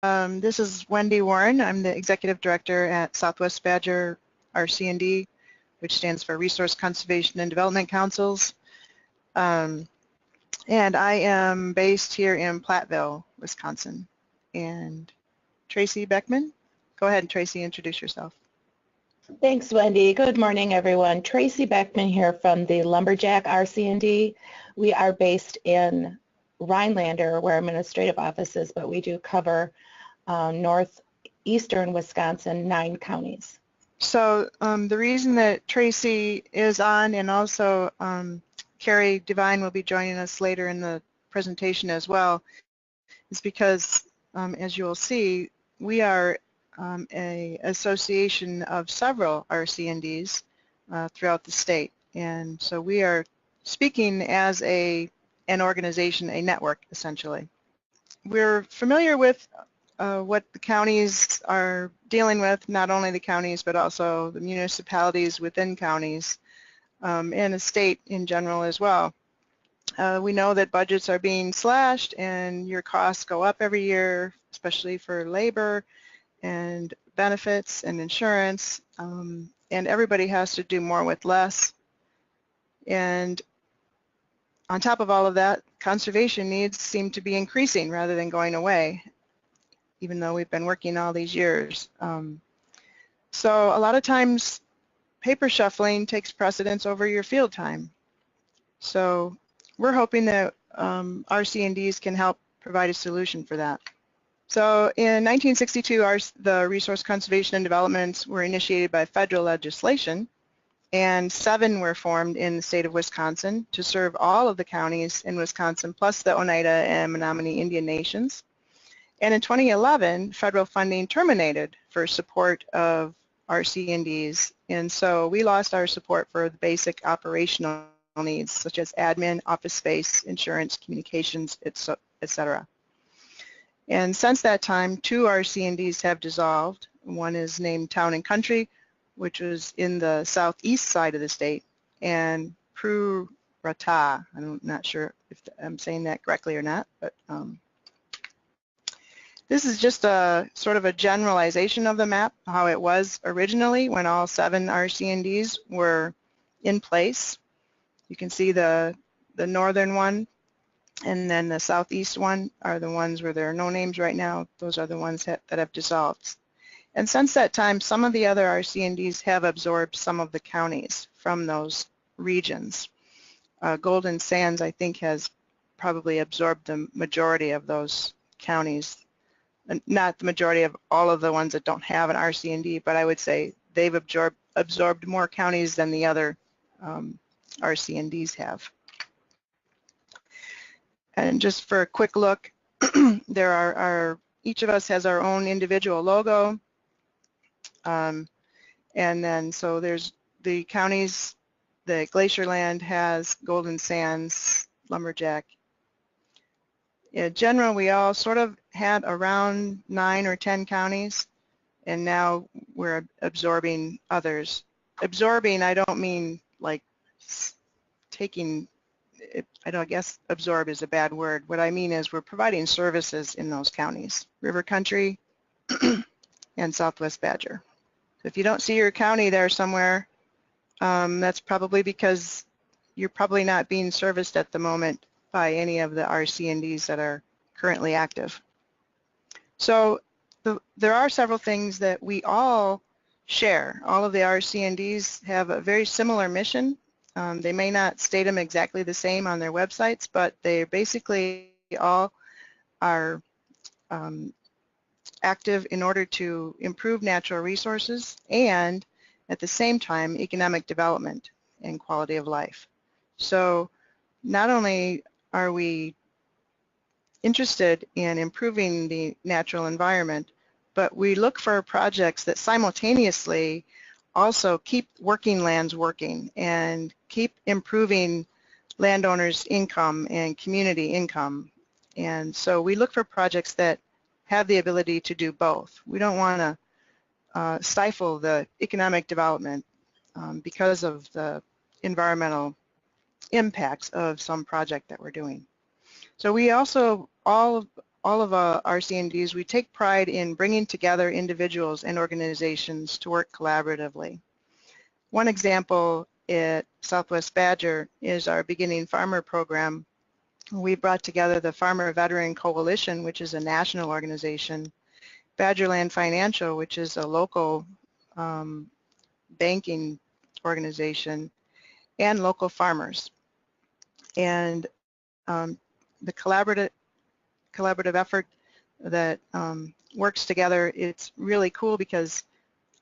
This is Wendy Warren. I'm the Executive Director at Southwest Badger RC&D, which stands for Resource Conservation and Development Councils. And I am based here in Platteville, Wisconsin. And Tracy Beckman, go ahead, Tracy, introduce yourself. Thanks, Wendy. Good morning, everyone. Tracy Beckman here from the Lumberjack RC&D. We are based in Rhinelander, where our administrative office is, but we do cover northeastern Wisconsin, 9 counties. So the reason that Tracy is on, and also Carrie Devine will be joining us later in the presentation as well, is because, as you will see, we are an association of several RC&Ds throughout the state. And so we are speaking as an organization, a network, essentially. We're familiar with what the counties are dealing with, not only the counties, but also the municipalities within counties and the state in general as well. We know that budgets are being slashed and your costs go up every year, especially for labor and benefits and insurance, and everybody has to do more with less. And on top of all of that, conservation needs seem to be increasing rather than going away, even though we've been working all these years. So a lot of times paper shuffling takes precedence over your field time. So we're hoping that RC&Ds can help provide a solution for that. So in 1962, the Resource Conservation and Developments were initiated by federal legislation, and 7 were formed in the state of Wisconsin to serve all of the counties in Wisconsin, plus the Oneida and Menominee Indian Nations. And in 2011, federal funding terminated for support of RC&Ds, and so we lost our support for the basic operational needs, such as admin, office space, insurance, communications, etc. And since that time, 2 RC&Ds have dissolved. One is named Town and Country, which was in the southeast side of the state, and Prurata. I'm not sure if I'm saying that correctly or not, but this is just a sort of a generalization of the map, how it was originally when all 7 RC&Ds were in place. You can see the northern one, and then the southeast one are the ones where there are no names right now. Those are the ones that have dissolved. And since that time, some of the other RC&Ds have absorbed some of the counties from those regions. Golden Sands, I think, has probably absorbed the majority of those counties. Not the majority of all of the ones that don't have an RC&D, but I would say they've absorbed more counties than the other RC&Ds have. And just for a quick look, there are each of us has our own individual logo. And then so there's the counties, the Glacier Land has Golden Sands, Lumberjack. In general, we all sort of had around 9 or 10 counties, and now we're absorbing others. Absorbing, I don't mean like taking, I guess absorb is a bad word. What I mean is we're providing services in those counties, River Country and Southwest Badger. So if you don't see your county there somewhere, that's probably because you're probably not being serviced at the moment by any of the RC&Ds that are currently active. So there are several things that we all share. All of the RC&Ds have a very similar mission. They may not state them exactly the same on their websites, but they basically all are active in order to improve natural resources and at the same time economic development and quality of life. So not only are we interested in improving the natural environment, but we look for projects that simultaneously also keep working lands working and keep improving landowners' income and community income. And so we look for projects that have the ability to do both. We don't want to stifle the economic development because of the environmental impacts of some project that we're doing. So we also, all all of our RC&Ds, we take pride in bringing together individuals and organizations to work collaboratively. One example at Southwest Badger is our Beginning Farmer program. We brought together the Farmer Veteran Coalition, which is a national organization, Badgerland Financial, which is a local banking organization, and local farmers. And the collaborative effort that works together, it's really cool because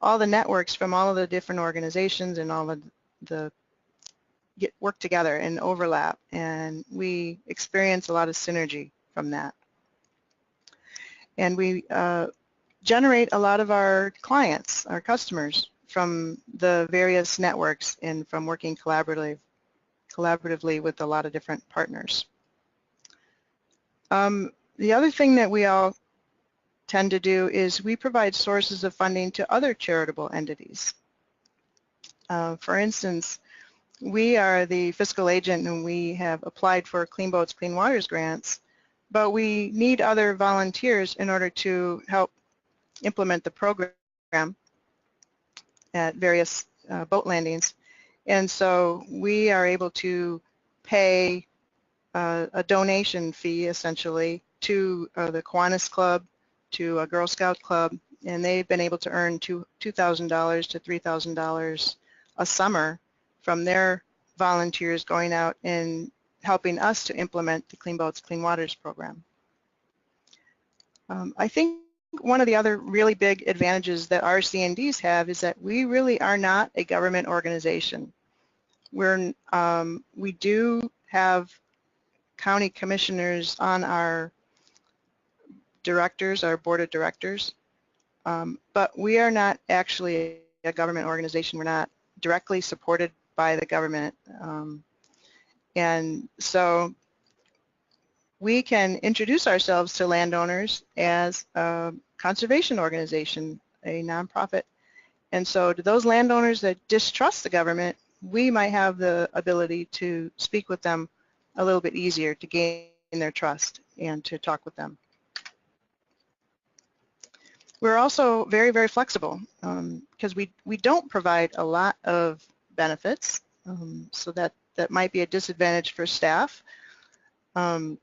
all the networks from all of the different organizations and all of the work together and overlap, and we experience a lot of synergy from that. And we generate a lot of our clients, our customers, from the various networks and from working collaboratively with a lot of different partners. The other thing that we all tend to do is we provide sources of funding to other charitable entities. For instance, we are the fiscal agent and we have applied for Clean Boats, Clean Waters grants, but we need other volunteers in order to help implement the program at various boat landings. And so we are able to pay a donation fee essentially to the Kiwanis Club, to a Girl Scout Club, and they've been able to earn $2,000 to $3,000 a summer from their volunteers going out and helping us to implement the Clean Boats, Clean Waters program. I think one of the other really big advantages that RC&Ds have is that we really are not a government organization. We do have county commissioners on our directors, our board of directors, but we are not actually a government organization. We're not directly supported by the government, and so we can introduce ourselves to landowners as a conservation organization, a nonprofit, and so to those landowners that distrust the government, we might have the ability to speak with them a little bit easier, to gain their trust and to talk with them. We're also very, very flexible because we don't provide a lot of benefits, so that might be a disadvantage for staff. And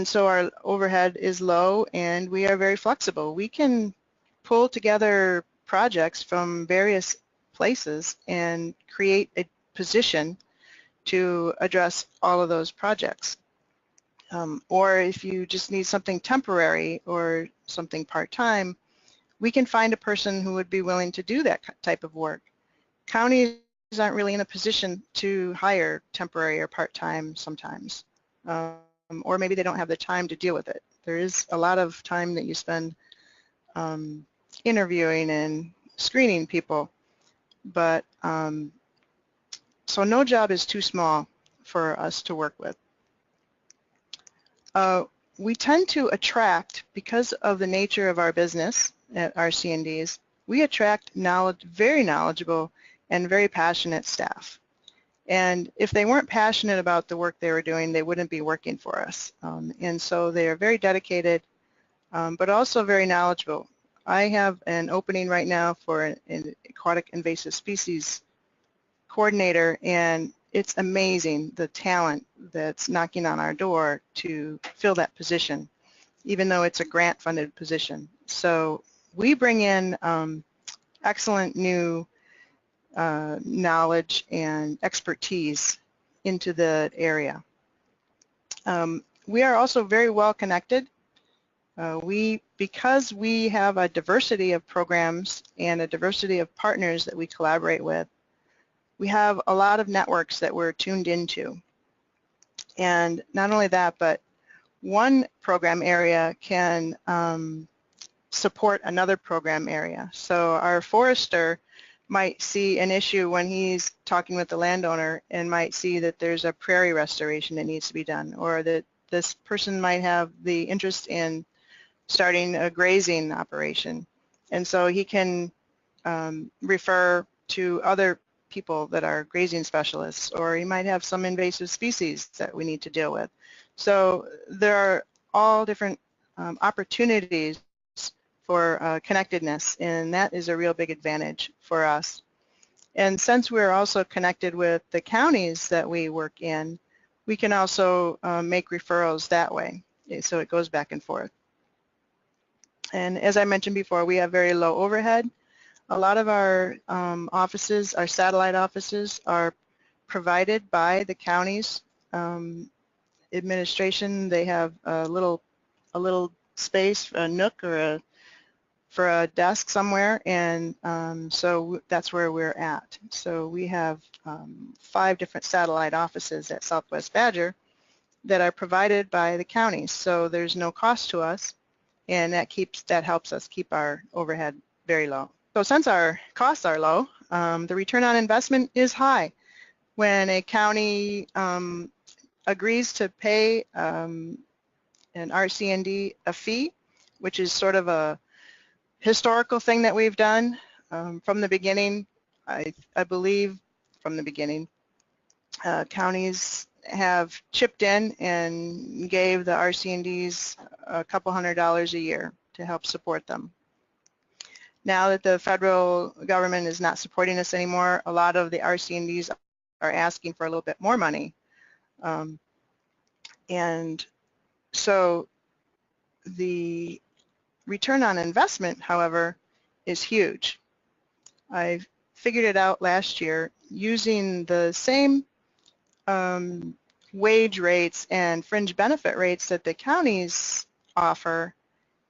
so our overhead is low and we are very flexible. We can pull together projects from various places and create a position to address all of those projects. Or if you just need something temporary or something part-time, we can find a person who would be willing to do that type of work. Counties aren't really in a position to hire temporary or part-time sometimes, or maybe they don't have the time to deal with it. There is a lot of time that you spend interviewing and screening people, but so no job is too small for us to work with. We tend to attract, because of the nature of our business at RC&Ds, we attract very knowledgeable and very passionate staff. And if they weren't passionate about the work they were doing, they wouldn't be working for us. And so they are very dedicated, but also very knowledgeable. I have an opening right now for an aquatic invasive species coordinator, and it's amazing the talent that's knocking on our door to fill that position, even though it's a grant-funded position. So we bring in excellent new knowledge and expertise into the area. We are also very well connected. Because we have a diversity of programs and a diversity of partners that we collaborate with, we have a lot of networks that we're tuned into. And not only that, but one program area can support another program area. So our forester might see an issue when he's talking with the landowner and might see that there's a prairie restoration that needs to be done, or that this person might have the interest in starting a grazing operation. And so he can refer to other people that are grazing specialists, or he might have some invasive species that we need to deal with. So there are all different opportunities for connectedness, and that is a real big advantage for us. And since we're also connected with the counties that we work in, we can also make referrals that way. So it goes back and forth. And as I mentioned before, we have very low overhead. A lot of our offices, our satellite offices, are provided by the counties administration. They have a little space, a nook or for a desk somewhere, and so that's where we're at. So we have 5 different satellite offices at Southwest Badger that are provided by the counties. So there's no cost to us, and that helps us keep our overhead very low. So since our costs are low, the return on investment is high. When a county agrees to pay an RC&D a fee, which is sort of a historical thing that we've done from the beginning, I believe from the beginning, counties have chipped in and gave the RC&Ds a couple $100s a year to help support them. Now that the federal government is not supporting us anymore, a lot of the RC&Ds are asking for a little bit more money. And so the return on investment, however, is huge. I figured it out last year using the same wage rates and fringe benefit rates that the counties offer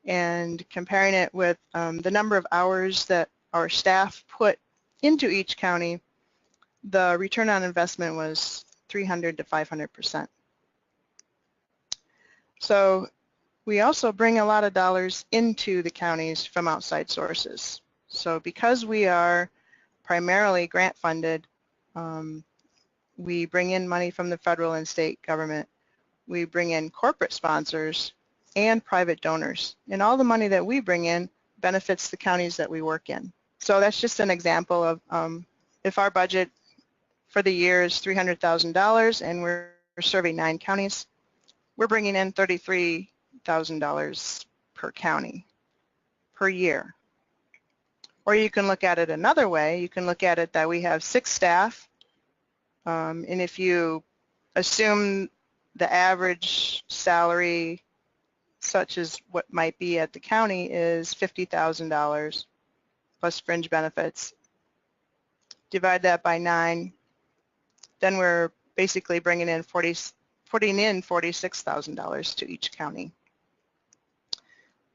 and comparing it with the number of hours that our staff put into each county. The return on investment was 300 to 500%. So we also bring a lot of dollars into the counties from outside sources. So because we are primarily grant funded, we bring in money from the federal and state government. We bring in corporate sponsors and private donors. And all the money that we bring in benefits the counties that we work in. So that's just an example of if our budget for the year is $300,000 and we're serving 9 counties, we're bringing in $33,000 per county per year. Or you can look at it another way. You can look at it that we have 6 staff, and if you assume the average salary, such as what might be at the county, is $50,000 plus fringe benefits, divide that by 9, then we're basically bringing in $46,000 to each county.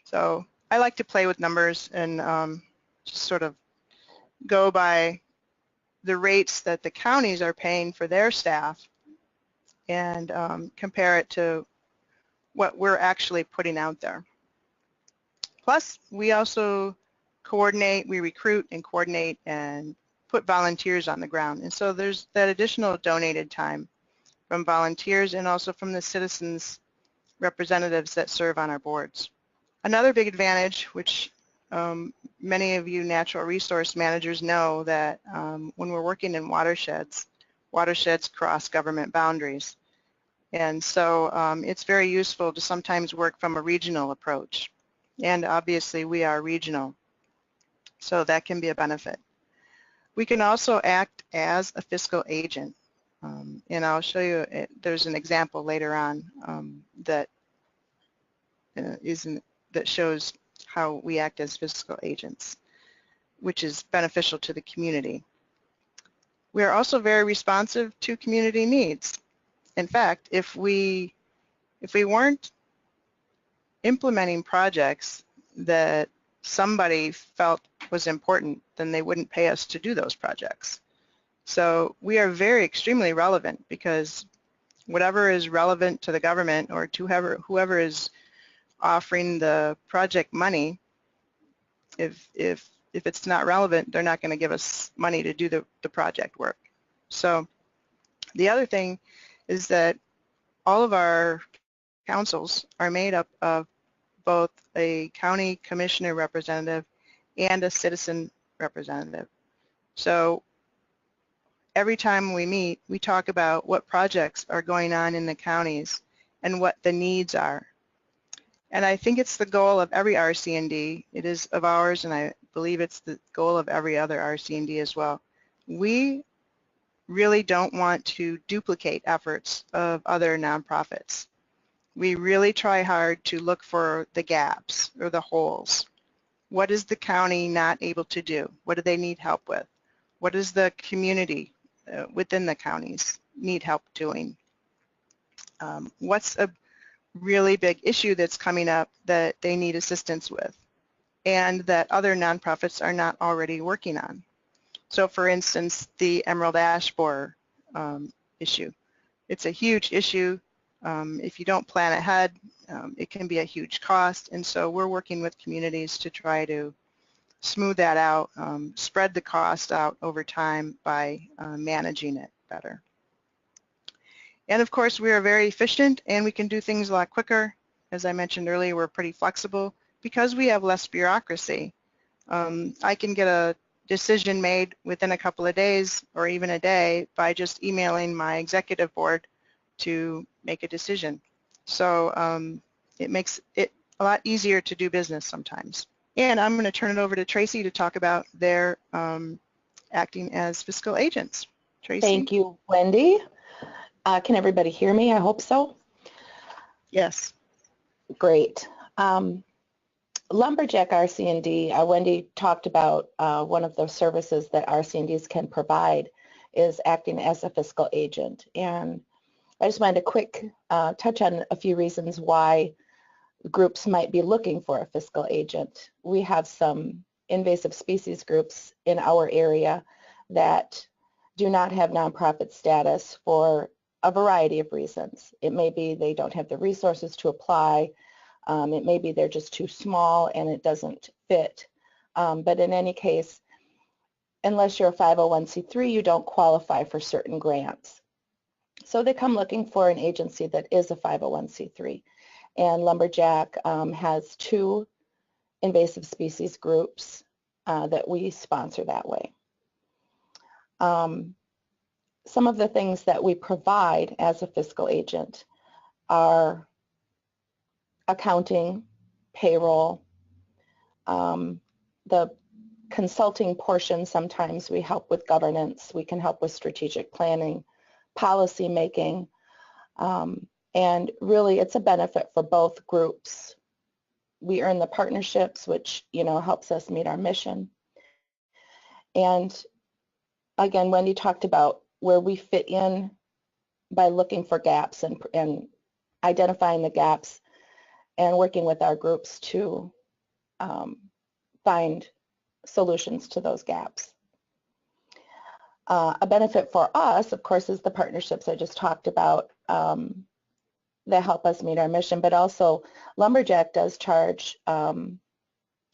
So I like to play with numbers and just sort of go by the rates that the counties are paying for their staff and compare it to what we're actually putting out there. Plus, we also coordinate, we recruit and coordinate and put volunteers on the ground. And so there's that additional donated time from volunteers and also from the citizens representatives that serve on our boards. Another big advantage, which many of you natural resource managers know, that when we're working in watersheds cross government boundaries. And so it's very useful to sometimes work from a regional approach. And obviously we are regional, so that can be a benefit. We can also act as a fiscal agent. And I'll show you, there's an example later on that shows how we act as fiscal agents, which is beneficial to the community. We are also very responsive to community needs. In fact, if we weren't implementing projects that somebody felt was important, then they wouldn't pay us to do those projects. So we are very extremely relevant, because whatever is relevant to the government or to whoever is offering the project money, if it's not relevant, they're not going to give us money to do the project work. So the other thing is that all of our councils are made up of both a county commissioner representative and a citizen representative. So every time we meet, we talk about what projects are going on in the counties and what the needs are. and I think it's the goal of every RC&D. It is of ours, and I believe it's the goal of every other RC&D as well. We really don't want to duplicate efforts of other nonprofits. We really try hard to look for the gaps or the holes. What is the county not able to do? What do they need help with? What does the community within the counties need help doing? What's a really big issue that's coming up that they need assistance with and that other nonprofits are not already working on? So for instance, the Emerald Ash Borer issue. It's a huge issue. If you don't plan ahead, it can be a huge cost, and so we're working with communities to try to smooth that out, spread the cost out over time by managing it better. And of course, we are very efficient and we can do things a lot quicker. As I mentioned earlier, we're pretty flexible because we have less bureaucracy. I can get a decision made within a couple of days or even a day by just emailing my executive board to make a decision. So it makes it a lot easier to do business sometimes. And I'm going to turn it over to Tracy to talk about their acting as fiscal agents. Tracy? Thank you, Wendy. Can everybody hear me? I hope so. Yes. Great. Lumberjack RC&D, Wendy talked about one of the services that RC&Ds can provide is acting as a fiscal agent. And I just wanted to quick touch on a few reasons why groups might be looking for a fiscal agent. We have some invasive species groups in our area that do not have nonprofit status for a variety of reasons. It may be they don't have the resources to apply. It may be they're just too small and it doesn't fit. But in any case, unless you're a 501c3, you don't qualify for certain grants. So they come looking for an agency that is a 501c3. And Lumberjack has 2 invasive species groups that we sponsor that way. Some of the things that we provide as a fiscal agent are accounting, payroll, the consulting portion. Sometimes we help with governance, we can help with strategic planning, policy making, and really it's a benefit for both groups. We earn the partnerships, which helps us meet our mission. And again, Wendy talked about where we fit in by looking for gaps and identifying the gaps and working with our groups to find solutions to those gaps. A benefit for us, of course, is the partnerships I just talked about that help us meet our mission, but also Lumberjack does charge a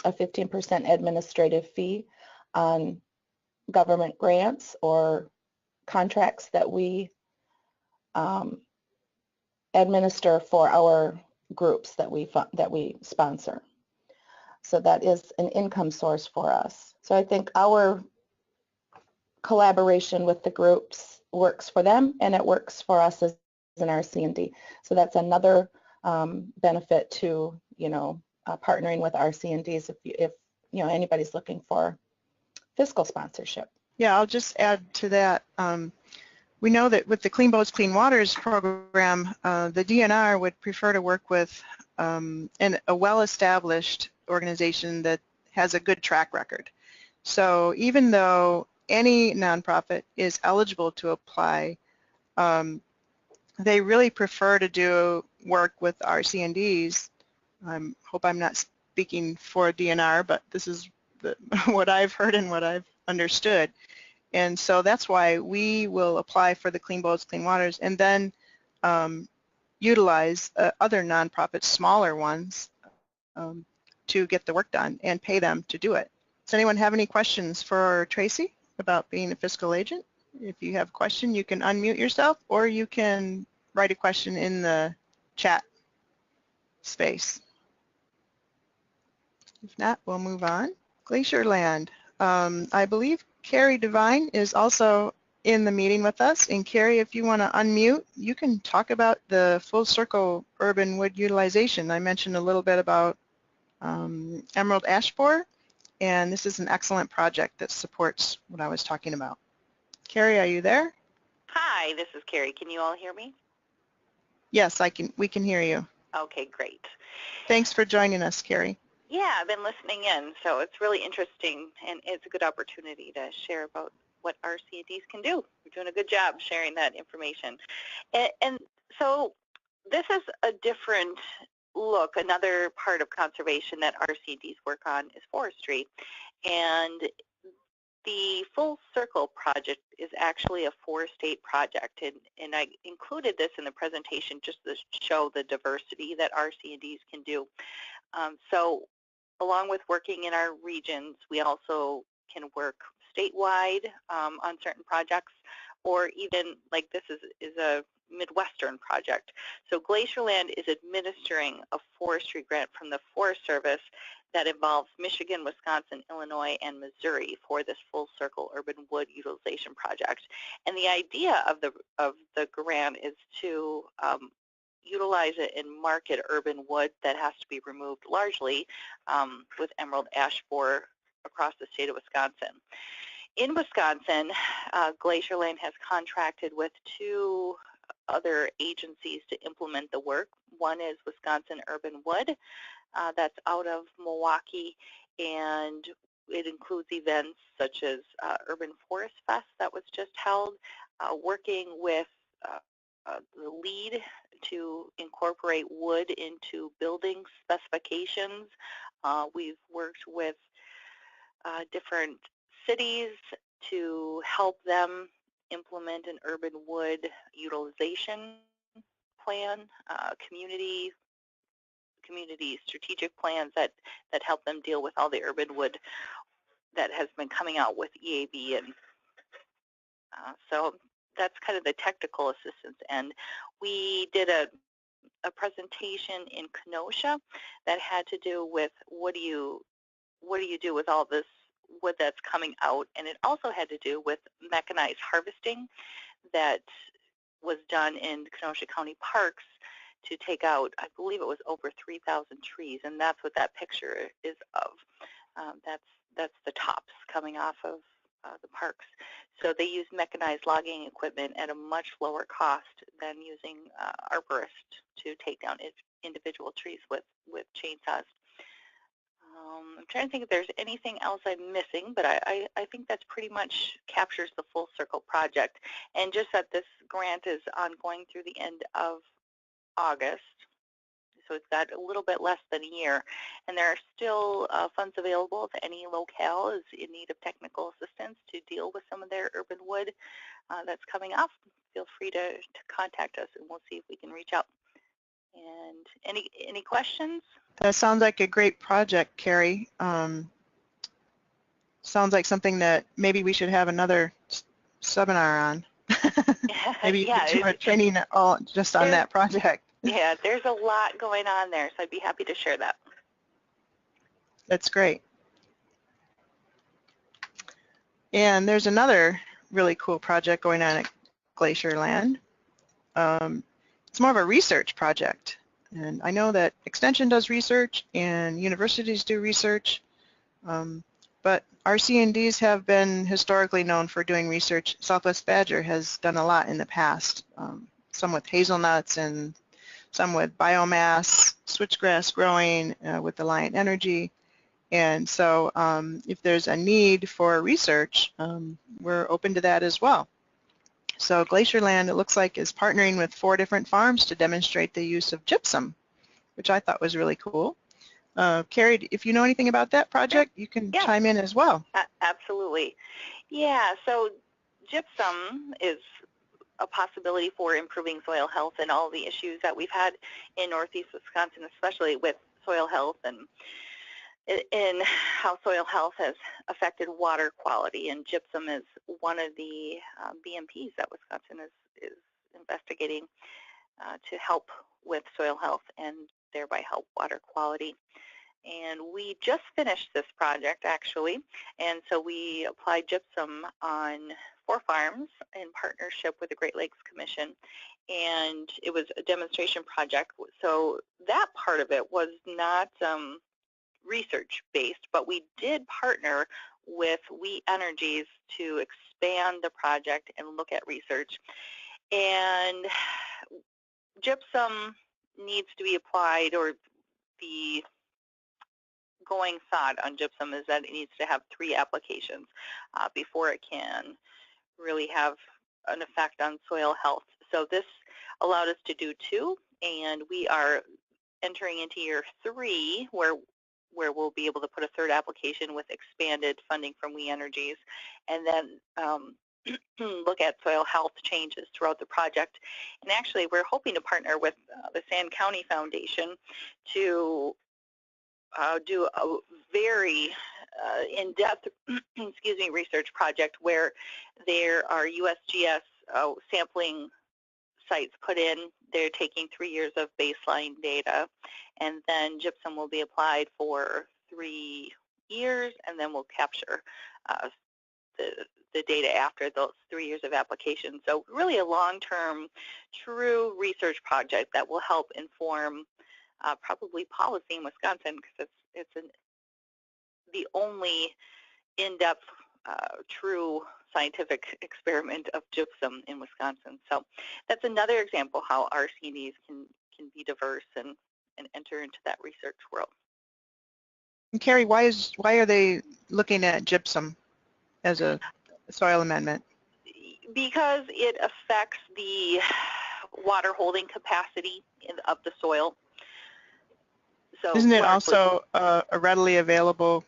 15% administrative fee on government grants or contracts that we administer for our groups that we sponsor. So that is an income source for us. So I think our collaboration with the groups works for them and it works for us as an RC&D. So that's another benefit to partnering with RC&Ds if anybody's looking for fiscal sponsorship. Yeah, I'll just add to that. We know that with the Clean Boats, Clean Waters program, the DNR would prefer to work with a well-established organization that has a good track record. So even though any nonprofit is eligible to apply, they really prefer to do work with RC&Ds. I hope I'm not speaking for DNR, but this is what I've heard and what I've understood. And so that's why we will apply for the Clean Boats, Clean Waters and then utilize other nonprofits, smaller ones, to get the work done and pay them to do it. Does anyone have any questions for Tracy about being a fiscal agent? If you have a question, you can unmute yourself or you can write a question in the chat space. If not, we'll move on. Glacierland. I believe Carrie Devine is also in the meeting with us. And Carrie, if you want to unmute, you can talk about the full circle urban wood utilization. I mentioned a little bit about emerald ash borer, and this is an excellent project that supports what I was talking about. Carrie, are you there? Hi, this is Carrie. Can you all hear me? Yes, we can hear you. Okay, great. Thanks for joining us, Carrie. Yeah, I've been listening in, so it's really interesting, and it's a good opportunity to share about what RC&Ds can do. We're doing a good job sharing that information. And so this is a different look. Another part of conservation that RC&Ds work on is forestry. And the Full Circle project is actually a four-state project, and I included this in the presentation just to show the diversity that RC&Ds can do. So along with working in our regions, we also can work statewide on certain projects, or even like this is a Midwestern project. So Glacierland is administering a forestry grant from the Forest Service that involves Michigan, Wisconsin, Illinois, and Missouri for this Full Circle Urban Wood Utilization Project. And the idea of the grant is to utilize it and market urban wood that has to be removed largely with emerald ash borer across the state of Wisconsin. In Wisconsin, Glacierland has contracted with two other agencies to implement the work. One is Wisconsin Urban Wood, that's out of Milwaukee, and it includes events such as Urban Forest Fest that was just held, working with the LEED to incorporate wood into building specifications. We've worked with different cities to help them implement an urban wood utilization plan, community strategic plans that help them deal with all the urban wood that has been coming out with EAB. And so that's kind of the technical assistance end. We did a presentation in Kenosha that had to do with what do you do with all this wood that's coming out, and it also had to do with mechanized harvesting that was done in Kenosha County Parks to take out, I believe it was over 3,000 trees, and that's what that picture is of. That's the tops coming off of the parks. So they use mechanized logging equipment at a much lower cost than using arborists to take down individual trees with chainsaws. I'm trying to think if there's anything else I'm missing, but I think that's pretty much captures the Full Circle project. And just that this grant is ongoing through the end of August, so it's got a little bit less than a year, and there are still funds available if any locale is in need of technical assistance to deal with some of their urban wood that's coming off. Feel free to contact us, and we'll see if we can reach out. And any questions? That sounds like a great project, Carrie. Sounds like something that maybe we should have another seminar on. Maybe Yeah, do a training all just on that project. Yeah, there's a lot going on there, so I'd be happy to share that. That's great. And there's another really cool project going on at Glacierland. It's more of a research project. And I know that Extension does research and universities do research, but RC&Ds have been historically known for doing research. Southwest Badger has done a lot in the past, some with hazelnuts and some with biomass, switchgrass growing with Alliant Energy. And so if there's a need for research, we're open to that as well. So Glacierland, it looks like, is partnering with 4 different farms to demonstrate the use of gypsum, which I thought was really cool. Carrie, if you know anything about that project, you can chime in as well. Absolutely. Yeah, so gypsum is a possibility for improving soil health and all the issues that we've had in Northeast Wisconsin, especially with soil health and in how soil health has affected water quality. And gypsum is one of the BMPs that Wisconsin is investigating to help with soil health and thereby help water quality. And we just finished this project, actually, and so we applied gypsum on 4 farms in partnership with the Great Lakes Commission, and it was a demonstration project. So that part of it was not research-based, but we did partner with We Energies to expand the project and look at research. And gypsum needs to be applied, or the going thought on gypsum is that it needs to have 3 applications before it can really have an effect on soil health. So this allowed us to do 2, and we are entering into year 3 where we'll be able to put a 3rd application with expanded funding from We Energies, and then look at soil health changes throughout the project. And actually, we're hoping to partner with the Sand County Foundation to do a very in-depth research project where there are USGS sampling sites put in. They're taking 3 years of baseline data, and then gypsum will be applied for 3 years, and then we'll capture the data after those 3 years of application. So really a long-term, true research project that will help inform probably policy in Wisconsin, because it's the only in-depth, true scientific experiment of gypsum in Wisconsin. So that's another example how RC&Ds can be diverse and enter into that research world. And Carrie, why are they looking at gypsum as a soil amendment? Because it affects the water holding capacity of the soil. So isn't it also a readily available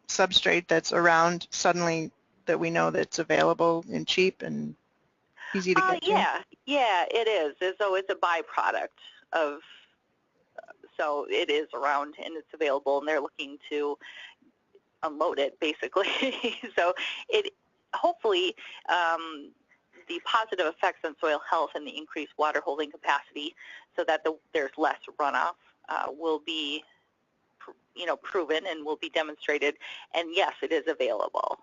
substrate that's around suddenly, that we know that's available and cheap and easy to get to? Yeah, it is. So it's a byproduct of, so it is around and it's available, and they're looking to unload it basically. So it hopefully the positive effects on soil health and the increased water holding capacity, so that there's less runoff, will be proven and will be demonstrated. And yes, it is available.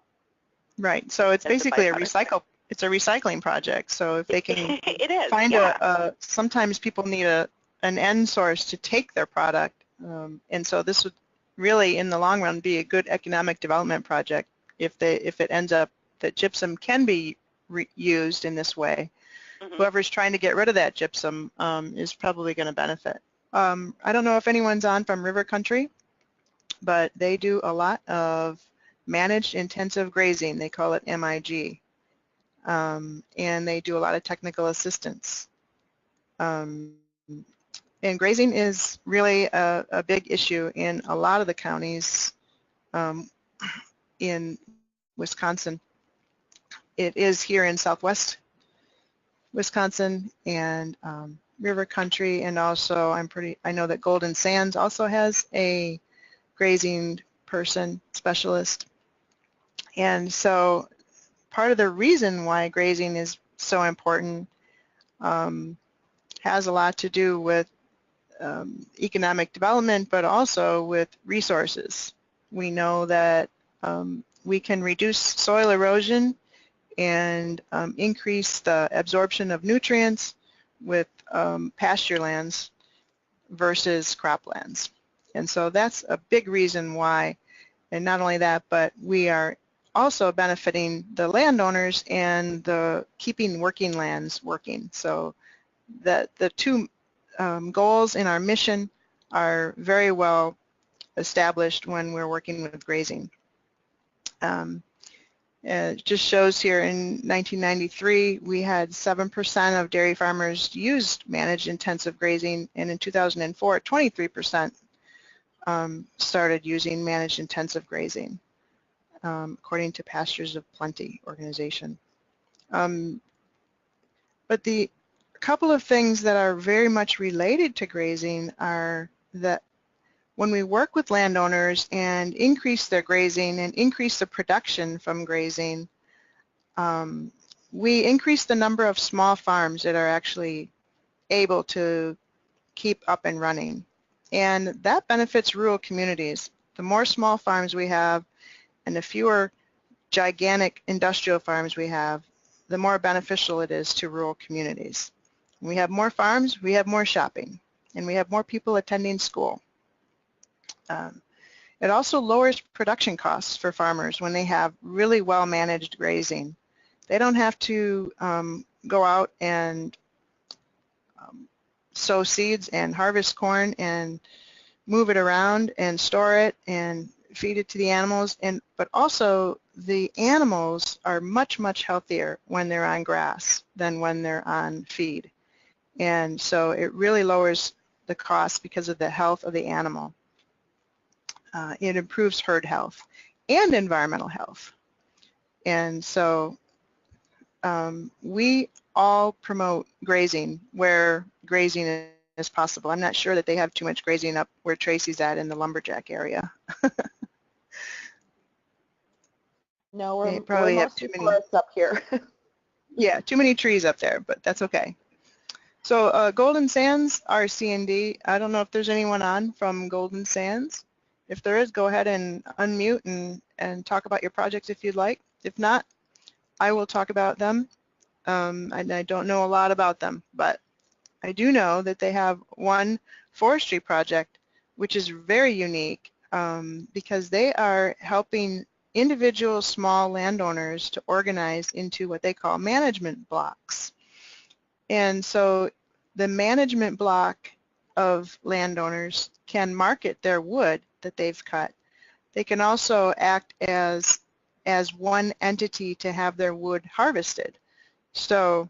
Right. So it's basically a recycling project. So if they can it is, find sometimes people need an end source to take their product, and so this would really in the long run be a good economic development project if it ends up that gypsum can be used in this way. Mm-hmm. Whoever's trying to get rid of that gypsum is probably going to benefit. I don't know if anyone's on from River Country, but they do a lot of managed intensive grazing. They call it MIG, and they do a lot of technical assistance. And grazing is really a big issue in a lot of the counties in Wisconsin. It is here in southwest Wisconsin and River Country, and also I know that Golden Sands also has a grazing person, specialist. And so part of the reason why grazing is so important has a lot to do with economic development, but also with resources. We know that we can reduce soil erosion and increase the absorption of nutrients with pasture lands versus croplands. And so that's a big reason why, and not only that, but we are also benefiting the landowners and the keeping working lands working. So that the two goals in our mission are very well established when we're working with grazing. It just shows here in 1993 we had 7% of dairy farmers used managed intensive grazing, and in 2004 23% started using managed intensive grazing, according to Pastures of Plenty organization. But the couple of things that are very much related to grazing are that when we work with landowners and increase their grazing and increase the production from grazing, we increase the number of small farms that are actually able to keep up and running. And that benefits rural communities. The more small farms we have and the fewer gigantic industrial farms we have, the more beneficial it is to rural communities. When we have more farms, we have more shopping, and we have more people attending school. It also lowers production costs for farmers when they have really well-managed grazing. They don't have to go out and sow seeds and harvest corn and move it around and store it and feed it to the animals, but also the animals are much, much healthier when they're on grass than when they're on feed. And so it really lowers the cost because of the health of the animal. It improves herd health and environmental health. And so we all promote grazing where grazing is possible. I'm not sure that they have too much grazing up where Tracy's at in the lumberjack area. No, they we're probably have mostly too many forests up here. Yeah, too many trees up there, but that's okay. So Golden Sands RC&D, I don't know if there's anyone on from Golden Sands. If there is, go ahead and unmute and talk about your projects if you'd like. If not, I will talk about them. And I don't know a lot about them, but I do know that they have one forestry project which is very unique because they are helping individual small landowners to organize into what they call management blocks. And so the management block of landowners can market their wood that they've cut. They can also act as one entity to have their wood harvested. So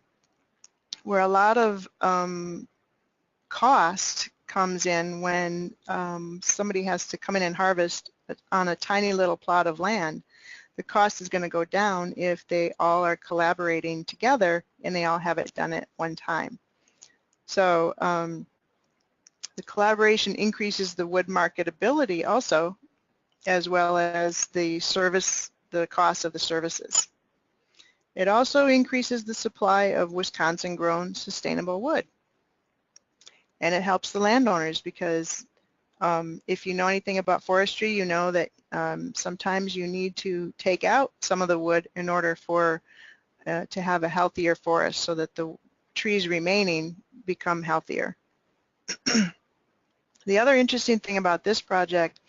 where a lot of cost comes in when somebody has to come in and harvest on a tiny little plot of land, the cost is going to go down if they all are collaborating together and they all have it done at one time. So the collaboration increases the wood marketability also, as well as the cost of the services. It also increases the supply of Wisconsin-grown sustainable wood. And it helps the landowners because if you know anything about forestry, you know that sometimes you need to take out some of the wood in order to have a healthier forest so that the trees remaining become healthier. The other interesting thing about this project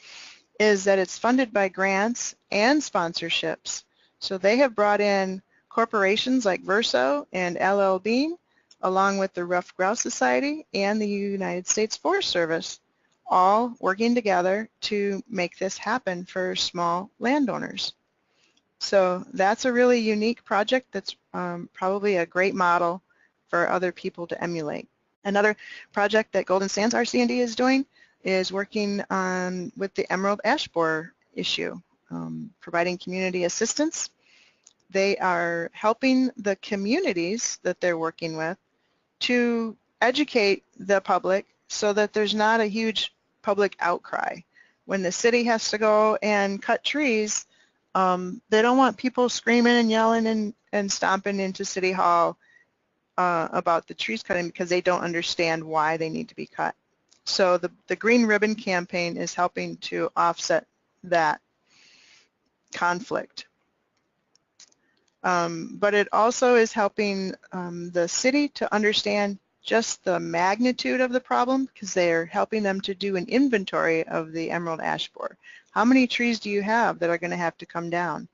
is that it's funded by grants and sponsorships. So they have brought in corporations like Verso and LL Bean, along with the Rough Grouse Society and the United States Forest Service, all working together to make this happen for small landowners. So that's a really unique project that's probably a great model for other people to emulate. Another project that Golden Sands RC&D is doing is working on with the emerald ash borer issue, providing community assistance. They are helping the communities that they're working with to educate the public so that there's not a huge public outcry. When the city has to go and cut trees, they don't want people screaming and yelling and stomping into City Hall about the trees cutting because they don't understand why they need to be cut. So the Green Ribbon campaign is helping to offset that conflict. But it also is helping the city to understand just the magnitude of the problem because they're helping them to do an inventory of the emerald ash borer. How many trees do you have that are going to have to come down?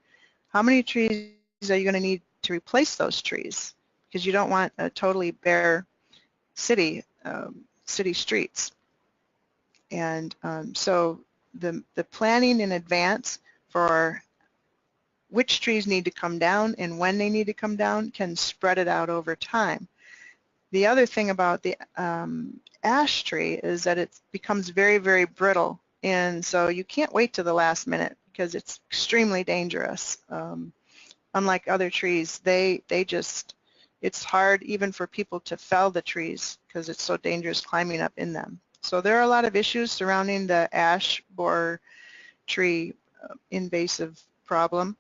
How many trees are you going to need to replace those trees? Because you don't want a totally bare city streets. And so the planning in advance for which trees need to come down and when they need to come down can spread it out over time. The other thing about the ash tree is that it becomes very, very brittle, and so you can't wait to the last minute because it's extremely dangerous. Unlike other trees, it's hard even for people to fell the trees because it's so dangerous climbing up in them. So there are a lot of issues surrounding the ash borer tree invasive problem.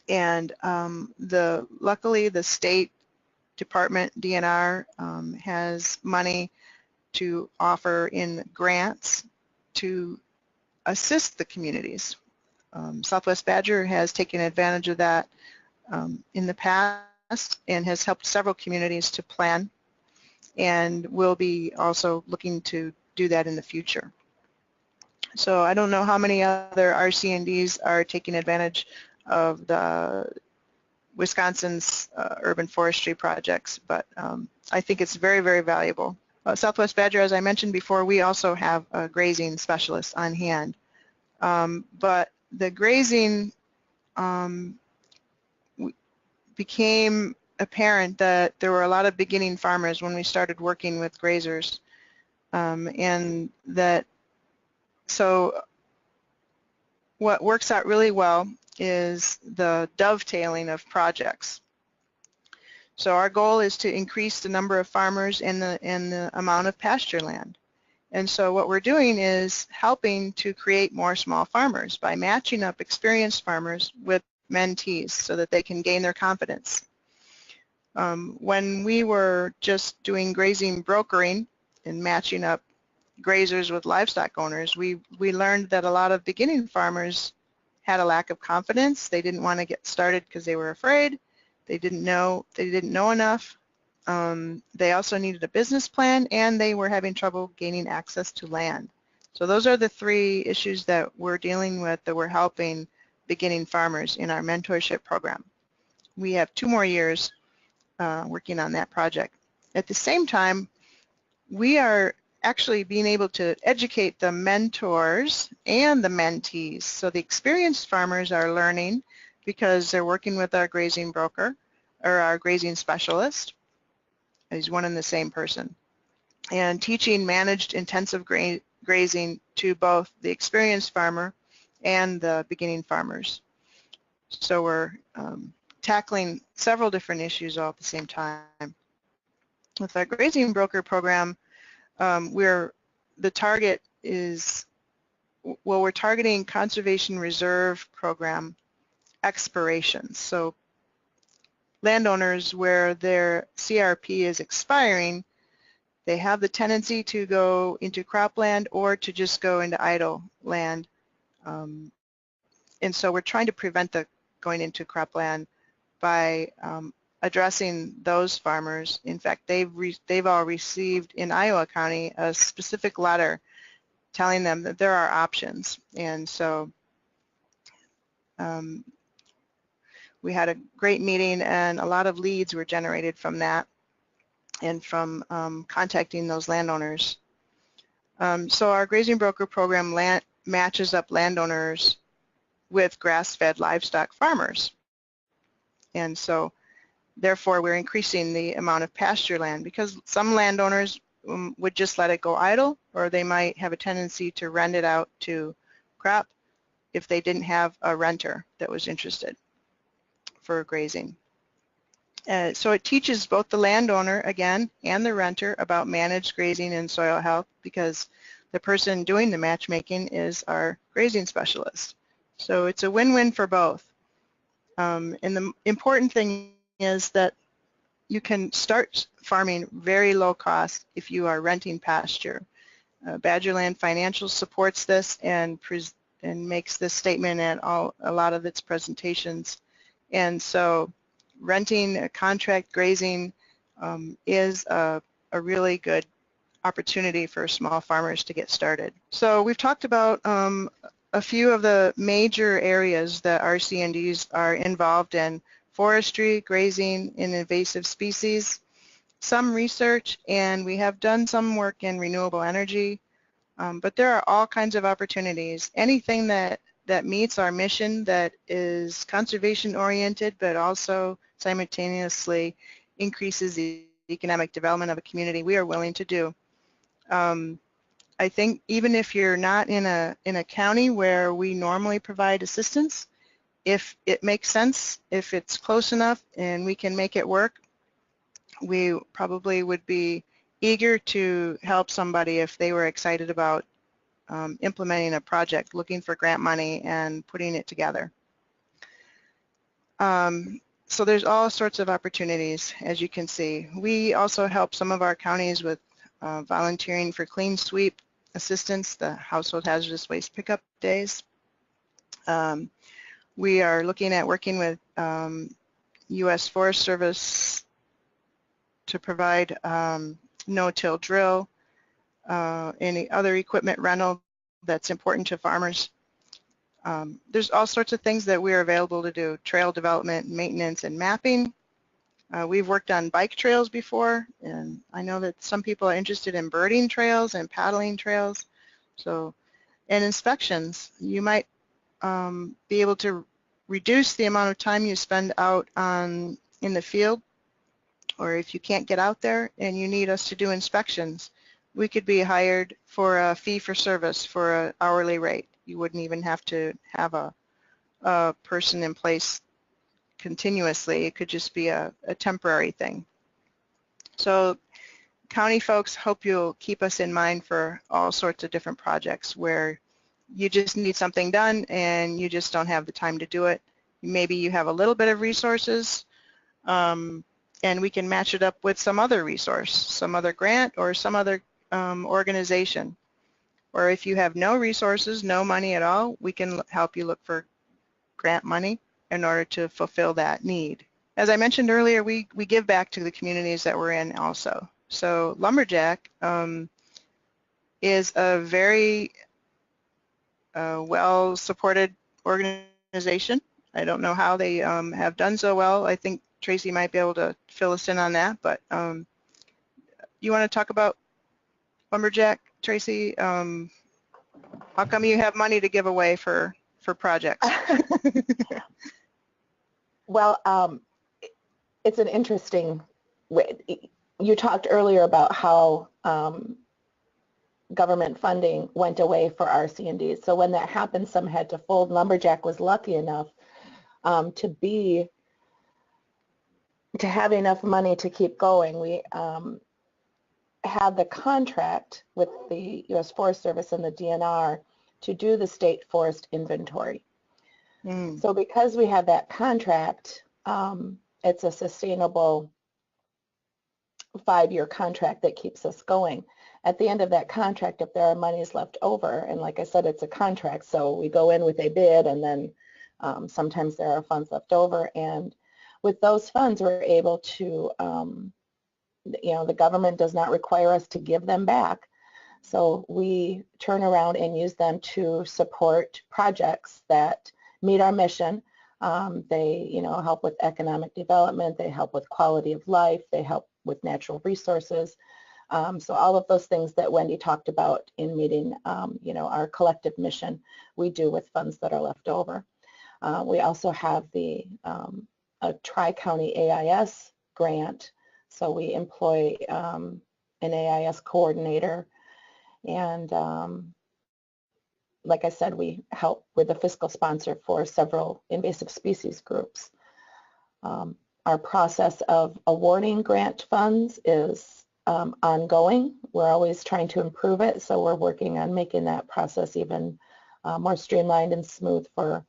And luckily the state department, DNR, has money to offer in grants to assist the communities Southwest Badger has taken advantage of that in the past and has helped several communities to plan, and will be also looking to do that in the future. So I don't know how many other RC&Ds are taking advantage of the Wisconsin's urban forestry projects, but I think it's very, very valuable. Southwest Badger, as I mentioned before, we also have a grazing specialist on hand. But the grazing became apparent that there were a lot of beginning farmers when we started working with grazers, and that so what works out really well is the dovetailing of projects. So our goal is to increase the number of farmers and the amount of pasture land. And so what we're doing is helping to create more small farmers by matching up experienced farmers with mentees so that they can gain their confidence. When we were just doing grazing brokering and matching up grazers with livestock owners, we learned that a lot of beginning farmers had a lack of confidence. They didn't want to get started because they were afraid. They didn't know enough. They also needed a business plan, and they were having trouble gaining access to land. So those are the three issues that we're dealing with, that we're helping beginning farmers in our mentorship program. We have 2 more years working on that project. At the same time, we are actually being able to educate the mentors and the mentees. So the experienced farmers are learning because they're working with our grazing broker or our grazing specialist. He's one and the same person, and teaching managed intensive grazing to both the experienced farmer and the beginning farmers. So we're tackling several different issues all at the same time. With our grazing broker program, we're targeting conservation reserve program expirations. So landowners where their CRP is expiring, they have the tendency to go into cropland or to just go into idle land. And so we're trying to prevent the going into cropland by addressing those farmers. In fact, they've all received in Iowa County a specific letter telling them that there are options. And so we had a great meeting, and a lot of leads were generated from that and from contacting those landowners. So our grazing broker program matches up landowners with grass-fed livestock farmers. And so therefore we're increasing the amount of pasture land, because some landowners would just let it go idle, or they might have a tendency to rent it out to crop if they didn't have a renter that was interested for grazing. So it teaches both the landowner, again, and the renter about managed grazing and soil health, because the person doing the matchmaking is our grazing specialist. So it's a win-win for both. And the important thing is that you can start farming very low cost if you are renting pasture. Badgerland Financial supports this and makes this statement at a lot of its presentations. And so renting contract grazing is a really good opportunity for small farmers to get started. So we've talked about a few of the major areas that RC&Ds are involved in: forestry, grazing, and invasive species, some research, and we have done some work in renewable energy, but there are all kinds of opportunities. Anything that meets our mission, that is conservation oriented but also simultaneously increases the economic development of a community, we are willing to do. I think even if you're not in a county where we normally provide assistance, if it makes sense, if it's close enough and we can make it work, we probably would be eager to help somebody if they were excited about implementing a project, looking for grant money and putting it together. So there's all sorts of opportunities, as you can see. We also help some of our counties with volunteering for clean sweep assistance, the household hazardous waste pickup days. We are looking at working with U.S. Forest Service to provide no-till drill, any other equipment rental that's important to farmers. There's all sorts of things that we are available to do: trail development, maintenance, and mapping. We've worked on bike trails before, and I know that some people are interested in birding trails and paddling trails. So, and inspections. You might be able to reduce the amount of time you spend out in the field, or if you can't get out there and you need us to do inspections, we could be hired for a fee for service for an hourly rate. You wouldn't even have to have a person in place continuously. It could just be a temporary thing. So county folks, hope you'll keep us in mind for all sorts of different projects where you just need something done and you just don't have the time to do it. Maybe you have a little bit of resources, and we can match it up with some other resource, some other grant or some other organization. Or if you have no resources, no money at all, we can help you look for grant money in order to fulfill that need. As I mentioned earlier, we give back to the communities that we're in also. So Lumberjack is a very well-supported organization. I don't know how they have done so well. I think Tracy might be able to fill us in on that, but you want to talk about Lumberjack, Tracy? How come you have money to give away for projects? Well, it's an interesting way. You talked earlier about how government funding went away for RC&D. So when that happened, some had to fold. Lumberjack was lucky enough to have enough money to keep going. We had the contract with the U.S. Forest Service and the DNR to do the state forest inventory. So because we have that contract, it's a sustainable 5-year contract that keeps us going. At the end of that contract, if there are monies left over, and like I said, it's a contract, so we go in with a bid, and then sometimes there are funds left over, and with those funds we're able to, the government does not require us to give them back, so we turn around and use them to support projects that meet our mission. They help with economic development, they help with quality of life, they help with natural resources. So all of those things that Wendy talked about in meeting, our collective mission, we do with funds that are left over. We also have a Tri-County AIS grant, so we employ an AIS coordinator, and like I said, we help with the fiscal sponsor for several invasive species groups. Our process of awarding grant funds is ongoing. We're always trying to improve it, so we're working on making that process even more streamlined and smooth for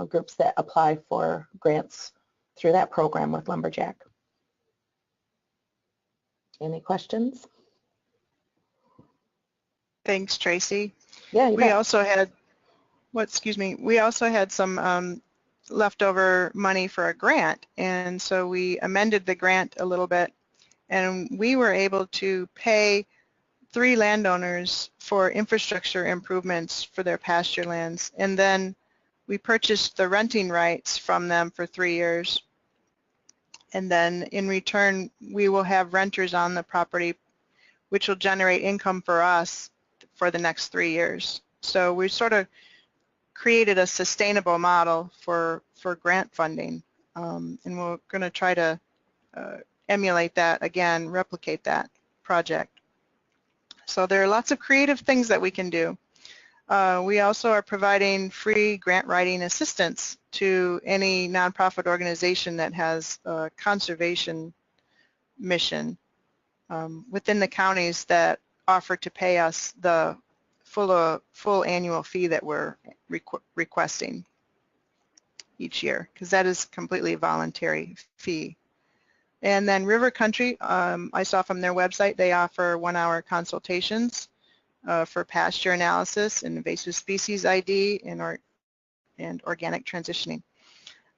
groups that apply for grants through that program with Lumberjack. Any questions? Thanks, Tracy. Yeah, you bet. We also had some leftover money for a grant, and so we amended the grant a little bit, and we were able to pay 3 landowners for infrastructure improvements for their pasture lands, and then we purchased the renting rights from them for 3 years, and then in return we will have renters on the property, which will generate income for us for the next 3 years. So we sort of created a sustainable model for grant funding, and we're going to try to emulate that again, replicate that project. So there are lots of creative things that we can do. We also are providing free grant writing assistance to any nonprofit organization that has a conservation mission within the counties that offer to pay us the full annual fee that we're requesting each year, because that is completely voluntary fee. And then River Country, I saw from their website, they offer 1-hour consultations for pasture analysis and invasive species ID and and organic transitioning.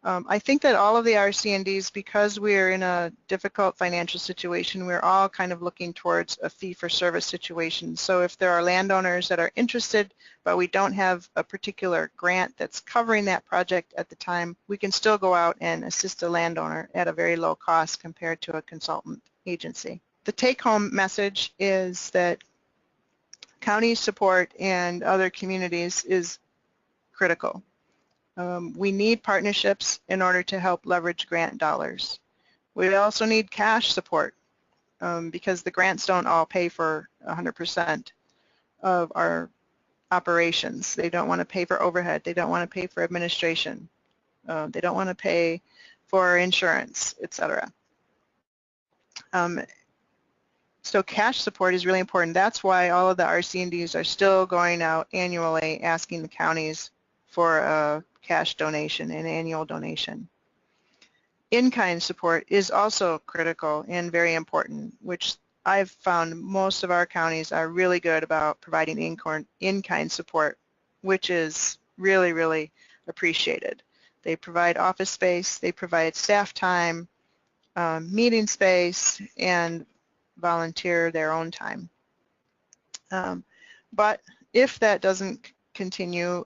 I think that all of the RC&Ds, because we're in a difficult financial situation, we're all kind of looking towards a fee-for-service situation. So if there are landowners that are interested, but we don't have a particular grant that's covering that project at the time, we can still go out and assist a landowner at a very low cost compared to a consultant agency. The take-home message is that county support and other communities is critical. We need partnerships in order to help leverage grant dollars. We also need cash support because the grants don't all pay for 100% of our operations. They don't want to pay for overhead. They don't want to pay for administration. They don't want to pay for insurance, etc. So cash support is really important. That's why all of the RC&Ds are still going out annually asking the counties for a cash donation, an annual donation. In-kind support is also critical and very important, which I've found most of our counties are really good about providing in-kind support, which is really, really appreciated. They provide office space, they provide staff time, meeting space, and volunteer their own time. But if that doesn't continue,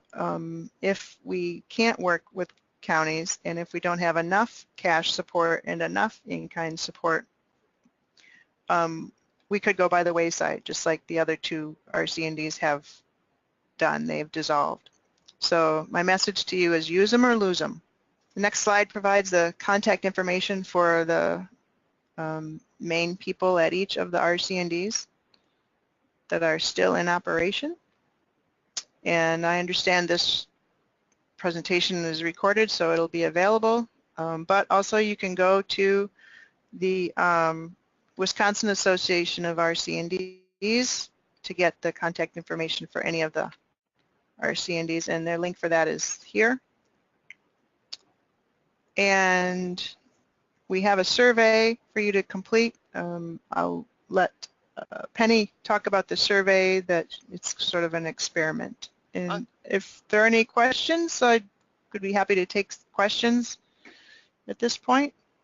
if we can't work with counties and if we don't have enough cash support and enough in-kind support, we could go by the wayside, just like the other two RC&Ds have done. They've dissolved. So my message to you is use them or lose them. The next slide provides the contact information for the main people at each of the RC&Ds that are still in operation. And I understand this presentation is recorded, so it'll be available. But also you can go to the Wisconsin Association of RC&Ds to get the contact information for any of the RC&Ds, and their link for that is here. And we have a survey for you to complete. I'll let Penny talk about the survey. That it's sort of an experiment. And if there are any questions, I could be happy to take questions at this point.